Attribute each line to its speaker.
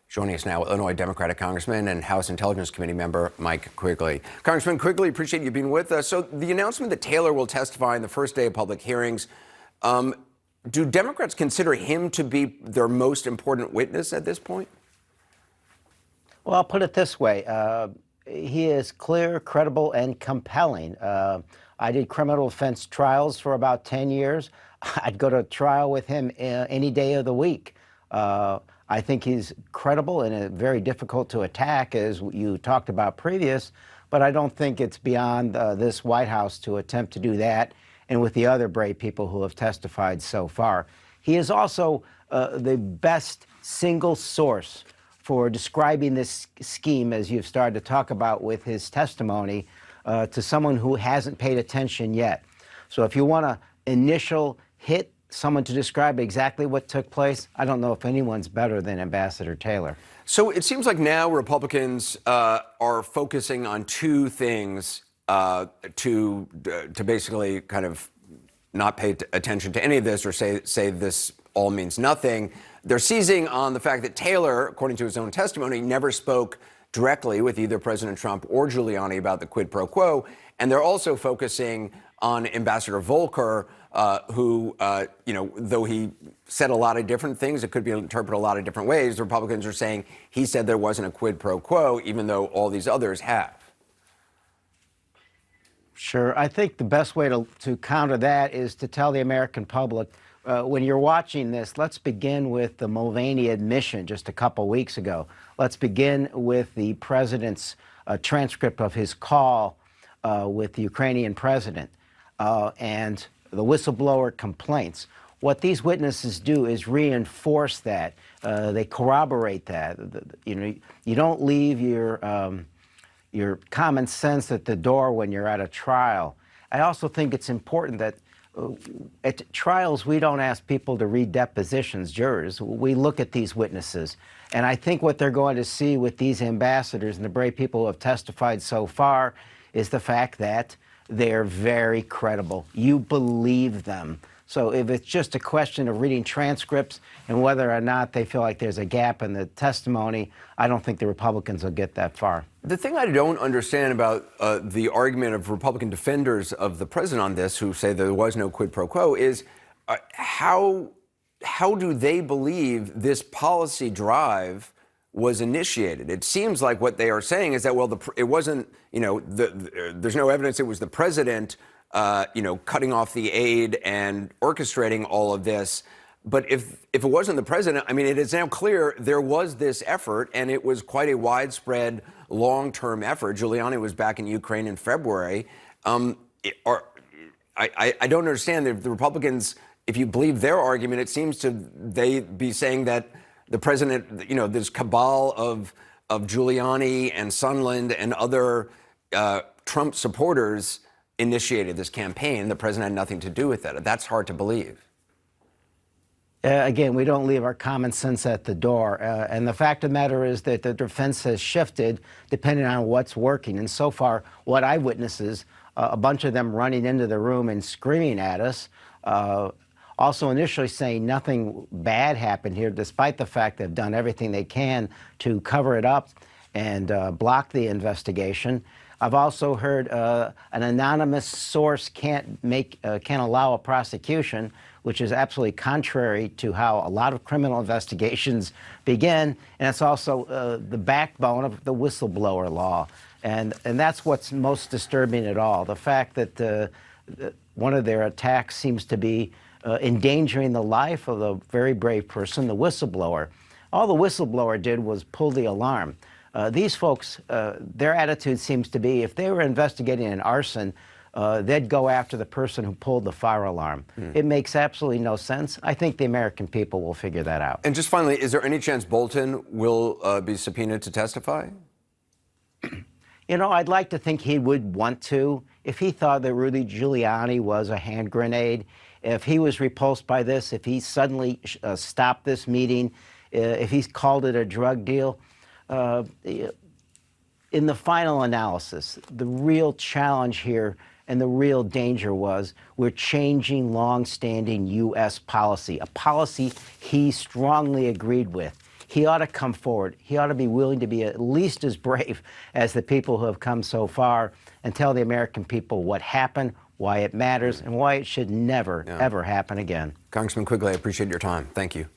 Speaker 1: Joining us now, Illinois Democratic Congressman and House Intelligence Committee member Mike Quigley. Congressman Quigley, appreciate you being with us. So the announcement that Taylor will testify in the first day of public hearings, do Democrats consider him to be their most important witness at this point?
Speaker 2: Well, I'll put it this way. He is clear, credible, and compelling. I did criminal offense trials for about 10 years. I'd go to trial with him any day of the week. I think he's credible and very difficult to attack, as you talked about previous, but I don't think it's beyond this White House to attempt to do that, and with the other brave people who have testified so far. He is also the best single source for describing this scheme, as you've started to talk about with his testimony, to someone who hasn't paid attention yet. So if you want an initial hit, someone to describe exactly what took place, I don't know if anyone's better than Ambassador Taylor.
Speaker 1: So it seems like now Republicans are focusing on two things to basically kind of not pay attention to any of this or say this all means nothing. They're seizing on the fact that Taylor, according to his own testimony, never spoke directly with either President Trump or Giuliani about the quid pro quo. And they're also focusing on Ambassador Volker, who, though he said a lot of different things, it could be interpreted a lot of different ways. The Republicans are saying he said there wasn't a quid pro quo, even though all these others have.
Speaker 2: Sure. I think the best way to counter that is to tell the American public, when you're watching this, let's begin with the Mulvaney admission just a couple weeks ago. Let's begin with the president's transcript of his call with the Ukrainian president and the whistleblower complaints. What these witnesses do is reinforce that. They corroborate that. You don't leave your common sense at the door when you're at a trial. I also think it's important that at trials, we don't ask people to read depositions, jurors. We look at these witnesses. And I think what they're going to see with these ambassadors and the brave people who have testified so far is the fact that they're very credible. You believe them. So if it's just a question of reading transcripts and whether or not they feel like there's a gap in the testimony, I don't think the Republicans will get that far.
Speaker 1: The thing I don't understand about the argument of Republican defenders of the president on this, who say there was no quid pro quo, is how do they believe this policy drive was initiated? It seems like what they are saying is that, well, it wasn't, there's no evidence it was the president cutting off the aid and orchestrating all of this. But if it wasn't the president, I mean, it is now clear there was this effort, and it was quite a widespread, long-term effort. Giuliani was back in Ukraine in February. I don't understand if the Republicans, if you believe their argument, it seems to they be saying that the president, this cabal of Giuliani and Sondland and other Trump supporters initiated this campaign. The president had nothing to do with that. That's hard to believe.
Speaker 2: Again, we don't leave our common sense at the door. And the fact of the matter is that the defense has shifted depending on what's working. And so far, what I witness is a bunch of them running into the room and screaming at us. Also initially saying nothing bad happened here, despite the fact they've done everything they can to cover it up and block the investigation. I've also heard an anonymous source can't allow a prosecution, which is absolutely contrary to how a lot of criminal investigations begin. And it's also the backbone of the whistleblower law. And that's what's most disturbing at all. The fact that one of their attacks seems to be endangering the life of a very brave person, the whistleblower. All the whistleblower did was pull the alarm. These folks, their attitude seems to be if they were investigating an arson, they'd go after the person who pulled the fire alarm. It makes absolutely no sense. I think the American people will figure that out.
Speaker 1: And just finally, is there any chance Bolton will be subpoenaed to testify?
Speaker 2: I'd like to think he would want to. If he thought that Rudy Giuliani was a hand grenade, if he was repulsed by this, if he suddenly stopped this meeting, if he's called it a drug deal, in the final analysis, the real challenge here and the real danger was we're changing long-standing U.S. policy, a policy he strongly agreed with. he ought to come forward. He ought to be willing to be at least as brave as the people who have come so far and tell the American people what happened, why it matters, and why it should never, ever happen again.
Speaker 1: Congressman Quigley, I appreciate your time. Thank you.